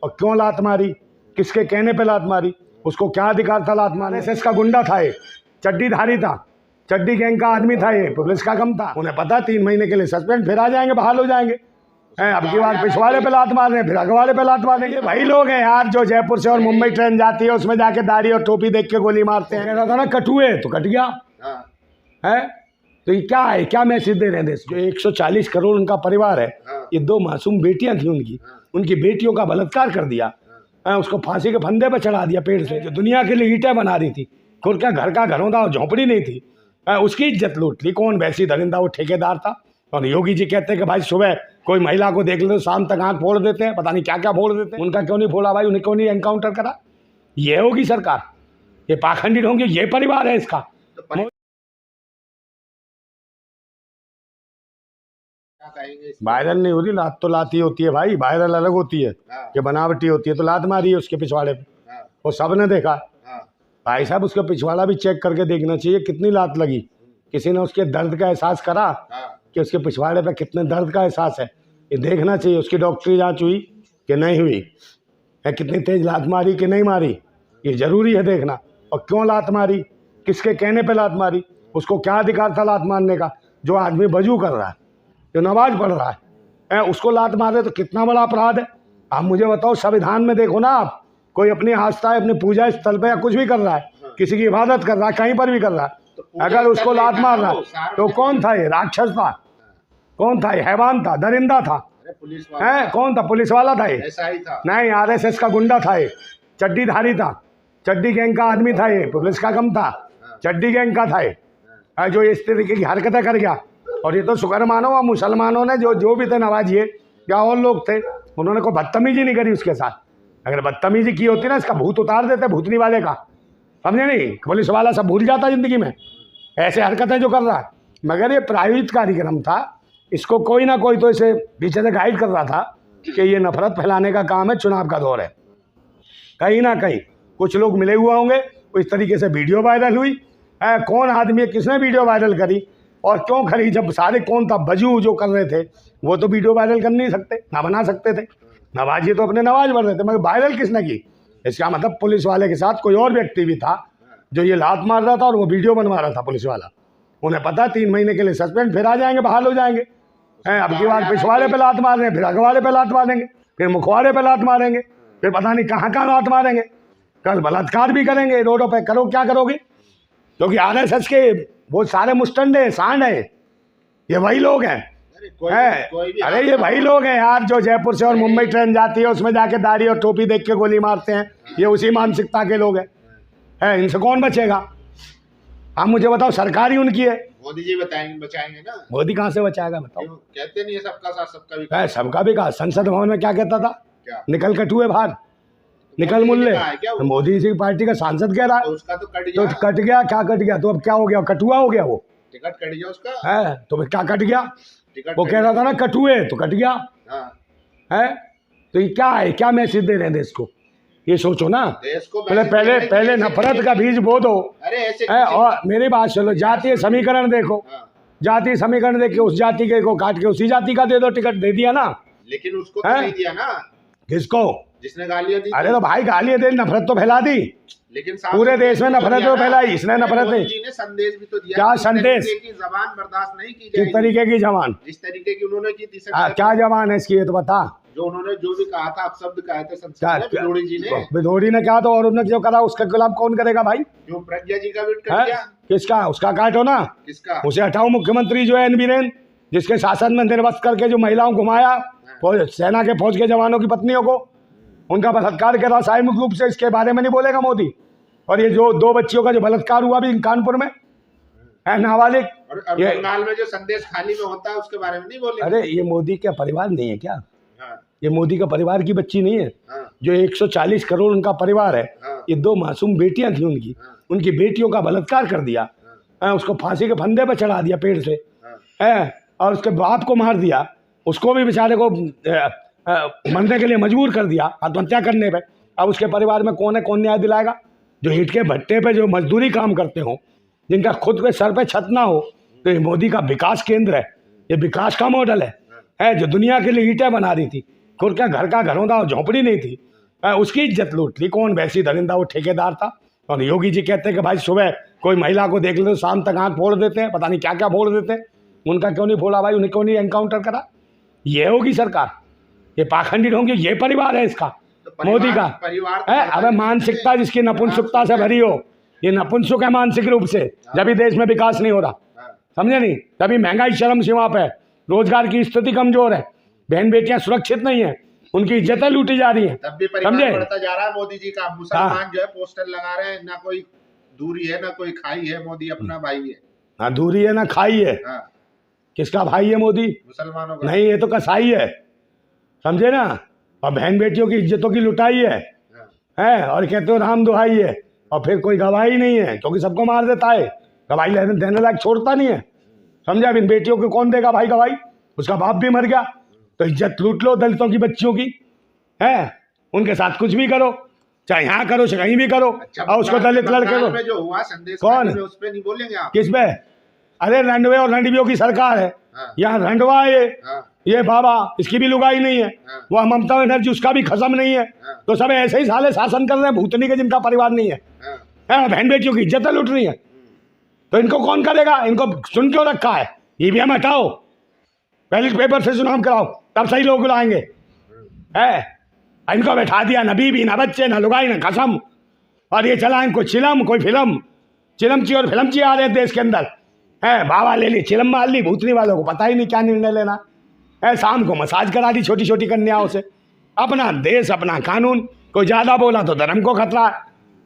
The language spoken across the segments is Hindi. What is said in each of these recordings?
और क्यों लात मारी, किसके कहने पे लात मारी, उसको क्या अधिकार था लात मारने से? इसका गुंडा था ये, चड्डीधारी था, चड्डी गैंग का आदमी था ये, पुलिस का कम था। उन्हें पता 3 महीने के लिए सस्पेंड, फिर आ जाएंगे, बहाल हो जाएंगे। अब की बार पिछवाड़े पे लात मार रहे हैं, फिर अगवाड़े पे लात मारेंगे। वही लोग हैं यार जो जयपुर से और मुंबई ट्रेन जाती है उसमें जाके दाढ़ी और टोपी देख के गोली मारते हैं। कहता था ना कटुए, तो कट गया है। तो ये क्या है, क्या मैसेज दे रहे हैं देश? जो 140 करोड़ उनका परिवार है, ये 2 मासूम बेटियां थी उनकी बेटियों का बलात्कार कर दिया, उसको फांसी के फंदे पर चढ़ा दिया पेड़ से। जो दुनिया के लिए ईंटें बना रही थी, खुद का घर का घरौंदा और झोंपड़ी नहीं थी, उसकी इज्जत लूट ली। कौन वैसी दरिंदा? वो ठेकेदार था। और योगी जी कहते हैं कि भाई सुबह कोई महिला को देख ले तो शाम तक आंख फोड़ देते हैं, पता नहीं क्या क्या फोड़ देते हैं। उनका क्यों नहीं फोड़ा भाई? उन्हें क्यों नहीं एनकाउंटर करा? ये होगी सरकार, ये पाखंडी होंगे, ये परिवार है इसका। वायरल नहीं हो रही, लात तो लाती होती है भाई, वायरल अलग होती है, ये बनावटी होती है। तो लात मारी है उसके पिछवाड़े पे, वो सब ने देखा। भाई साहब उसका पिछवाड़ा भी चेक करके देखना चाहिए कितनी लात लगी। किसी ने उसके दर्द का एहसास करा कि उसके पिछवाड़े पे कितने दर्द का एहसास है? ये देखना चाहिए। उसकी डॉक्टरी जांच हुई कि नहीं हुई है, कितनी तेज लात मारी कि नहीं मारी, ये जरूरी है देखना। और क्यों लात मारी, किसके कहने पे लात मारी, उसको क्या अधिकार था लात मारने का? जो आदमी वजू कर रहा है, जो नमाज पढ़ रहा है, उसको लात मारे तो कितना बड़ा अपराध है? आप मुझे बताओ, संविधान में देखो ना आप, कोई अपनी आस्था है, अपनी पूजा स्थल पे या कुछ भी कर रहा है, किसी की इबादत कर रहा है, कहीं पर भी कर रहा है, अगर उसको लात मार रहा है तो कौन था ये? राक्षस था? कौन था ये? हैवान था, दरिंदा था, है? कौन था? पुलिस वाला था ये? नहीं, RSS का गुंडा था ये, चड्डीधारी था, चड्डी गैंग का आदमी था ये, पुलिस का कम था, चड्डी गैंग का था ये, जो इस तरीके की हरकतें कर गया। और ये तो शुक्र मानो मुसलमानों ने जो भी थे नवाजिए या और लोग थे, उन्होंने कोई बदतमीजी नहीं करी उसके साथ। अगर बदतमीजी की होती ना, इसका भूत उतार देते, भूतनी वाले का, समझे नहीं? पुलिस वाला सब भूल जाता जिंदगी में, ऐसे हरकतें जो कर रहा है। मगर ये प्रायोजित कार्यक्रम था, इसको कोई ना कोई तो इसे पीछे से गाइड कर रहा था कि ये नफरत फैलाने का काम है, चुनाव का दौर है। कहीं ना कहीं कुछ लोग मिले हुए होंगे, इस तरीके से वीडियो वायरल हुई। कौन आदमी है, किसने वीडियो वायरल करी और क्यों करी? जब सारे कौन था, वजू जो कर रहे थे वो तो वीडियो वायरल कर नहीं सकते, ना बना सकते थे। नवाजी तो अपने नमाज पढ़ रहे थे, मगर वायरल किसने की? इसका मतलब पुलिस वाले के साथ कोई और व्यक्ति भी था जो ये लात मार रहा था और वो वीडियो बनवा रहा था पुलिस वाला। उन्हें पता 3 महीने के लिए सस्पेंड, फिर आ जाएंगे, बहाल हो जाएंगे। अब की बार पिछवाड़े पे लात मार रहे हैं, फिर अगवाड़े पे लात मारेंगे, फिर मुखवाड़े पे लात मारेंगे, फिर पता नहीं कहाँ कहाँ लात मारेंगे। कल बलात्कार भी करेंगे रोडों पे। करो, क्या करोगे? क्योंकि RSS के वो सारे मुस्टंडे सांड है, ये वही लोग हैं। अरे ये वही लोग हैं यार जो जयपुर से और मुंबई ट्रेन जाती है उसमें जाके दाढ़ी और टोपी देख के गोली मारते हैं, ये उसी मानसिकता के लोग हैं। इनसे कौन बचेगा? आप मुझे बताओ, सरकार ही उनकी है। मोदी जी बचाएंगे ना? मोदी कहाँ से बचाएगा बताओ? कहते नहीं है सबका साथ सबका विकास। सबका विकास संसद भवन में क्या कहता था? क्या? निकल निकल कटुए बाहर, निकल मुल्ले। मोदी जी की पार्टी का सांसद कह रहा है, तो उसका तो कट गया। तो कट गया, क्या कट गया? तो अब क्या हो गया? कटुआ हो गया वो, टिकट कट गया उसका। है तो क्या कट गया? वो कह रहा था ना कटुए, तो कट गया है। तो ये क्या है, क्या मैसेज दे रहे हैं देश को? ये सोचो ना, देश को पहले नफरत का बीज बो दो। अरे ऐसे और मेरी बात सुनो, जातीय समीकरण देखो, जातीय समीकरण देख के उस जाति के को काट के उसी जाति का दे दो टिकट। दे दिया ना? लेकिन उसको तो नहीं दिया ना। किसको? जिसने गालियां दी। अरे तो भाई गालियां दे, नफरत तो फैला दी, लेकिन पूरे देश में नफरत तो फैलाई, इसने नफरत नहीं। जी ने संदेश भी तो दिया। क्या संदेश? की जबान बर्दाश्त नहीं की किस तरीके की जबान? जिस तरीके की उन्होंने की थी। क्या जबान है इसकी, ये तो बता। जो उन्होंने जो भी कहा था, अपशब्द कहे थे संसद में बिधोड़ी ने क्या, तो और उन्होंने जो करा उसके खिलाफ कौन करेगा भाई? जो प्रज्ञा जी का वेट कर दिया। किसका? उसका काटो ना। किसका? उसे हटाओ। मुख्यमंत्री जो है एन बीरेन, जिसके शासन में निर्वस्त करके जो महिलाओं को घुमाया, सेना के फौज के जवानों की पत्नियों को, उनका बलात्कार करा सामूहिक रूप से, इसके बारे में नहीं बोलेगा मोदी? और ये जो 2 बच्चियों का जो बलात्कार हुआ भी कानपुर में, है नाबालिग, और बंगाल में जो संदेश खाली में होता है उसके बारे में नहीं बोले? अरे ये मोदी का परिवार नहीं है क्या? ये मोदी का परिवार की बच्ची नहीं है? जो 140 करोड़ उनका परिवार है, ये 2 मासूम बेटियां थी उनकी बेटियों का बलात्कार कर दिया, उसको फांसी के फंदे पर चढ़ा दिया पेड़ से, और उसके बाप को मार दिया, उसको भी बेचारे को मरने के लिए मजबूर कर दिया आत्महत्या करने पे। अब उसके परिवार में कौन है, कौन न्याय दिलाएगा? जो ईंट के भट्टे पे जो मजदूरी काम करते हो, जिनका खुद के सर पे छत ना हो, तो ये मोदी का विकास केंद्र है, ये विकास का मॉडल है। जो दुनिया के लिए ईंटें बना रही थी, खुद का घर का घरों था, झोंपड़ी नहीं थी, उसकी इज्जत लूट ली। कौन वैसी दरिंदा, वो ठेकेदार था। और योगी जी कहते हैं कि भाई सुबह कोई महिला को देख ले तो शाम तक हाथ फोड़ देते हैं, पता नहीं क्या क्या फोड़ देते हैं। उनका क्यों नहीं फोड़ा भाई, उन्हें क्यों नहीं एनकाउंटर करा? ये होगी सरकार, ये पाखंडी होंगे, ये परिवार है इसका मोदी का परिवार है। अबे मानसिकता जिसकी नपुंसकता से भरी हो, ये नपुंसक है मानसिक रूप से, जब देश में विकास नहीं हो रहा, समझे नहीं? तभी महंगाई चरम सीमा पे है, रोजगार की स्थिति कमजोर है, बहन बेटियां सुरक्षित नहीं है, उनकी इज्जतें लूटी जा रही है। तब भी परिवार बढ़ता जा रहा है मोदी जी का। मुसलमान जो है पोस्टर लगा रहे हैं, ना कोई दूरी है ना कोई खाई है, मोदी अपना भाई है। हाँ, दूरी है ना खाई है। किसका भाई है मोदी? मुसलमानों का नहीं, ये तो कसाई है, समझे ना? और बहन बेटियों की इज्जतों की लुटाई है और कहते हो राम दुहाई है, और फिर कोई गवाही नहीं है क्योंकि सबको मार देता है, गवाही देने लायक छोड़ता नहीं है, समझा? इन बेटियों को कौन देगा भाई गवाही? उसका बाप भी मर गया, तो इज्जत लूट लो दलितों की बच्चियों की, है उनके साथ कुछ भी करो, चाहे यहाँ करो चाहे कहीं भी करो। और उसको दलित लड़के को जो हुआ संदेश कौन, उस पे नहीं बोलेंगे आप? किस पे? अरे रंडवे और रंडवियों की सरकार है। यहाँ रंडवा है ये बाबा, इसकी भी लुगाई नहीं है। वो ममता बनर्जी, उसका भी खसम नहीं है। तो सब ऐसे ही साले शासन कर रहे हैं भूतनी के, जिनका परिवार नहीं है, बहन बेटियों की इज्जत लूट रही है। तो इनको कौन करेगा? इनको सुन क्यों रखा है? ईवीएम हटाओ, बैलेट पेपर से चुनाव कराओ, तब सही लोग लाएंगे। इनको बैठा दिया, न बीबी न बच्चे न लुगाई न कसम, और ये चला इनको चिलम, कोई फिल्म चिलमची और फिल्मची आ रहे हैं देश के अंदर, बाबा ले ली चिलम मार ली, भूतनी वालों को पता ही नहीं क्या निर्णय लेना है। शाम को मसाज करा दी छोटी छोटी कन्याओं से। अपना देश अपना कानून, कोई ज़्यादा बोला तो धर्म को खतरा है,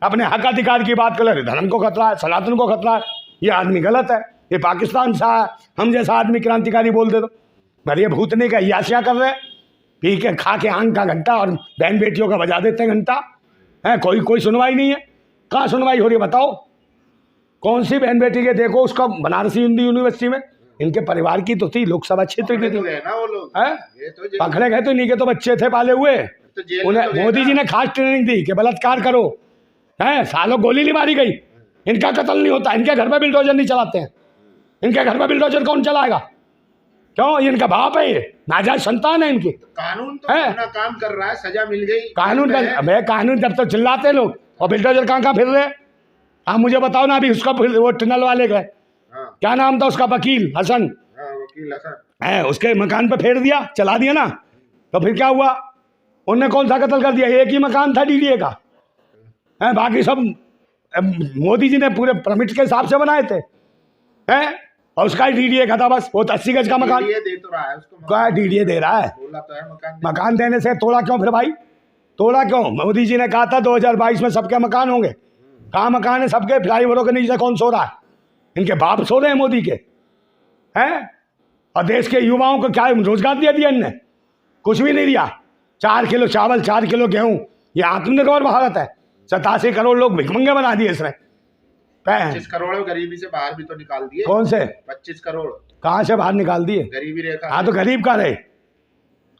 अपने हक अधिकार की बात कर धर्म को खतरा है, सनातन को खतरा है। ये आदमी गलत है, ये पाकिस्तान सा हम जैसा आदमी क्रांतिकारी बोल दे तो भले भूतनी का याशिया कर रहे हैं, पी के खा के आंख का घंटा और बहन बेटियों का बजा देते हैं घंटा, है कोई सुनवाई नहीं है। कहाँ सुनवाई हो रही है बताओ? कौन सी बहन बेटी के देखो, उसका बनारसी हिंदू यूनिवर्सिटी में इनके परिवार की तो थी, लोकसभा क्षेत्र की थी, पकड़े गए तो नहीं के तो बच्चे थे पाले हुए, उन्हें मोदी जी ने खास ट्रेनिंग दी कि बलात्कार करो, है सालों गोली नहीं मारी गई, इनका कत्ल नहीं होता, इनके घर में बिल्डोजर नहीं चलाते हैं, इनके घर में बिल्डोजर कौन चलाएगा? क्यों? इनका बाप है, ये नाजायज संतान है इनकी। कानून तो अपना काम कर रहा है, सजा मिल गई कानून का। अबे कानून जब तक चिल्लाते हैं लोग, और बिल्डोजर कहाँ फिर रहे? आप मुझे बताओ ना। अभी उसका वो टनल वाले का क्या नाम था उसका? वकील हसन, वकील हसन है, उसके मकान पे फेर दिया, चला दिया ना, तो फिर क्या हुआ? उनने कौन सा कत्ल कर दिया? एक ही मकान था डीडीए का, है बाकी सब मोदी जी ने पूरे परमिट के हिसाब से बनाए थे, हैं? और उसका ही डीडीए का था बस, वो 80 गज का मकान दे तो रहा है उसको। क्या डीडीए दे रहा है? बोला तो है मकान देने से तोड़ा क्यों फिर भाई? तोड़ा क्यों? मोदी जी ने कहा था 2022 में सबके मकान होंगे। कहाँ मकान है सबके? फ्लाईओवरों के नीचे कौन सो रहा है? इनके बाप सो रहे हैं मोदी के, हैं? और देश के युवाओं को क्या रोजगार दिया इनने? कुछ भी नहीं दिया। 4 किलो चावल 4 किलो गेहूं, ये आत्मनिर्भर भारत है। 87 करोड़ लोग भिखमंगे बना दिए इसने। 25 करोड़ गरीबी से बाहर भी तो निकाल दिए। कौन से 25 करोड़? कहाँ से बाहर निकाल दिए? गरीबी रेखा। हाँ तो गरीब कहाँ रहे?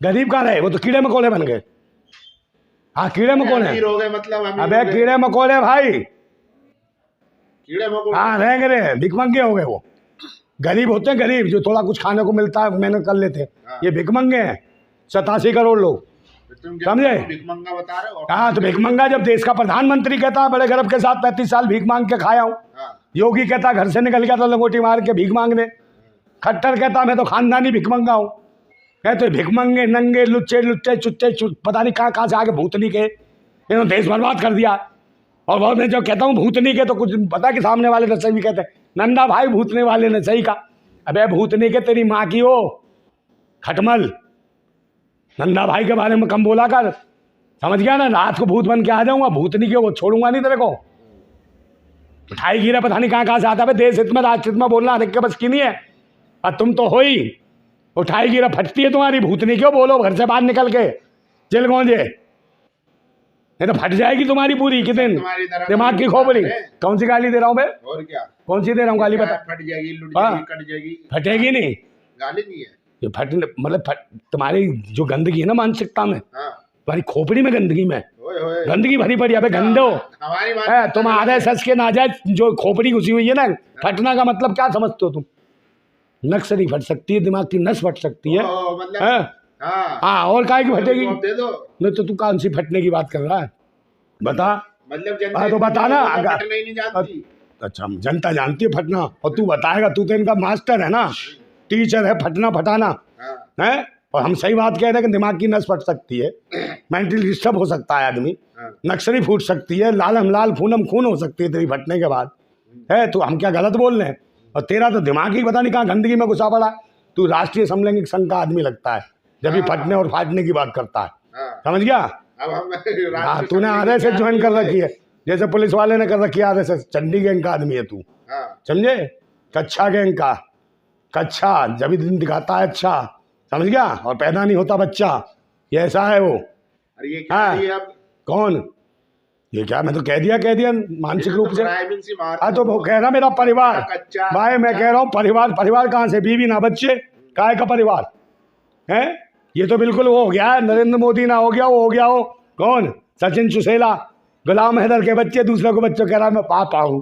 गरीब कहाँ रहे? वो तो कीड़े मकोड़े बन गए। हाँ कीड़े मकोड़े हो गए, मतलब अबे कीड़े मकोड़े भाई, कीड़े मकोड़े। हाँ रहेंगे रे, भिखमंगे हो गए वो। गरीब होते हैं गरीब, जो थोड़ा कुछ खाने को मिलता है मेहनत कर लेते हैं, ये भिखमंगे हैं 87 करोड़ लोग, समझे? भिखमंगा बता रहे हो? हाँ तो भिखमंगा जब देश का प्रधानमंत्री कहता है बड़े गर्व के साथ 35 साल भीख मांग के खाया हूँ। योगी कहता घर से निकल गया था लंगोटी मार के भीख मांगने। खट्टर कहता मैं तो खानदानी भिखमंगा हूँ। कहते भिखमंगे नंगे लुच्चे लुच्चे चुच्चे पता नहीं कहाँ से आगे भूतनी के, इन्होंने देश बर्बाद कर दिया। और बहुत मैं जो कहता हूँ भूतनी के, तो कुछ पता कि सामने वाले तो सही भी कहते हैं, नंदा भाई भूतने वाले ने सही कहा। अबे भूतनी के तेरी माँ की हो खटमल, नंदा भाई के बारे में कम बोला कर, समझ गया ना? रात को भूत बन के आ जाऊंगा, भूतनी के वो छोड़ूंगा नहीं तेरे को। उठाई गिरा पता नहीं कहाँ से आता है। देश हित में राष्ट्र हित में बोलना हर एक के बस की नहीं है, और तुम तो हो ही उठाई गिरा फटती है तुम्हारी। भूतनी क्यों बोलो घर से बाहर निकल के चिल गौंजे, नहीं तो फट जाएगी तुम्हारी पूरी कि दिन दिमाग की खोपड़ी। कौन सी गाली दे रहा हूँ मैं? और क्या कौन सी दे रहा हूँ गाली? बता। फट जाएगी, लुट जाएगी, कट जाएगी। फटेगी नहीं, गाली नहीं है ये फट मतलब तुम्हारी जो गंदगी है ना मानसिकता में, तुम्हारी खोपड़ी में गंदगी में गंदगी भरी पड़ी। अबे गंदे हो तुम RSS के नाजायज जो खोपड़ी घुसी हुई है ना। फटना का मतलब क्या समझते हो तुम? नक्स नहीं फट सकती है, दिमाग की नस फट सकती है। हाँ हाँ, और काहे की फटेगी? आप दे दो। नहीं तो तू कौन सी फटने की बात कर रहा है, बता। मतलब जनता हाँ तो बता ना, इतनी अगर फटना ही नहीं जानती। अच्छा जनता जानती है फटना, और तू बताएगा? तू तो इनका मास्टर है ना, टीचर है फटना फटाना हाँ है। और हम सही बात कह रहे हैं कि दिमाग की नस फट सकती है, मेंटली डिस्टर्ब हो सकता है आदमी, हाँ नक्सली फूट सकती है, लालम लाल खूनम खून हो सकती है तेरी फटने के बाद, है। तो हम क्या गलत बोल रहे हैं? और तेरा तो दिमाग ही पता नहीं कहाँ गंदगी में घुसा पड़ा। तू राष्ट्रीय समलैंगिक संघ का आदमी लगता है जब भी फटने और फाटने की बात करता है, हाँ। समझ गया? अब हम हाँ, तूने आरएसएस ज्वाइन कर रखी है, जैसे पुलिस वाले ने कर रखी है आरएसएस। चंडी गैंग का आदमी है तू, हाँ समझे? कच्छा गैंग का, कच्छा जब भी दिन दिखाता है अच्छा, समझ गया? और पैदा नहीं होता बच्चा, ये ऐसा है वो। अरे ये क्या हाँ। है ये अब कौन? ये क्या, मैं तो कह दिया मानसिक रूप से। प्राइवेट से मार हाँ तो वो कह रहा मेरा परिवार, कच्चा भाई मैं कह रहा हूँ परिवार, परिवार कहाँ से? बीवी ना बच्चे, काय का परिवार है? ये तो बिल्कुल वो हो गया है, नरेंद्र मोदी ना हो गया, वो हो गया हो कौन, सचिन सुसेला, गुलाम हैदर के बच्चे दूसरे को बच्चों कह रहा मैं पापा हूँ।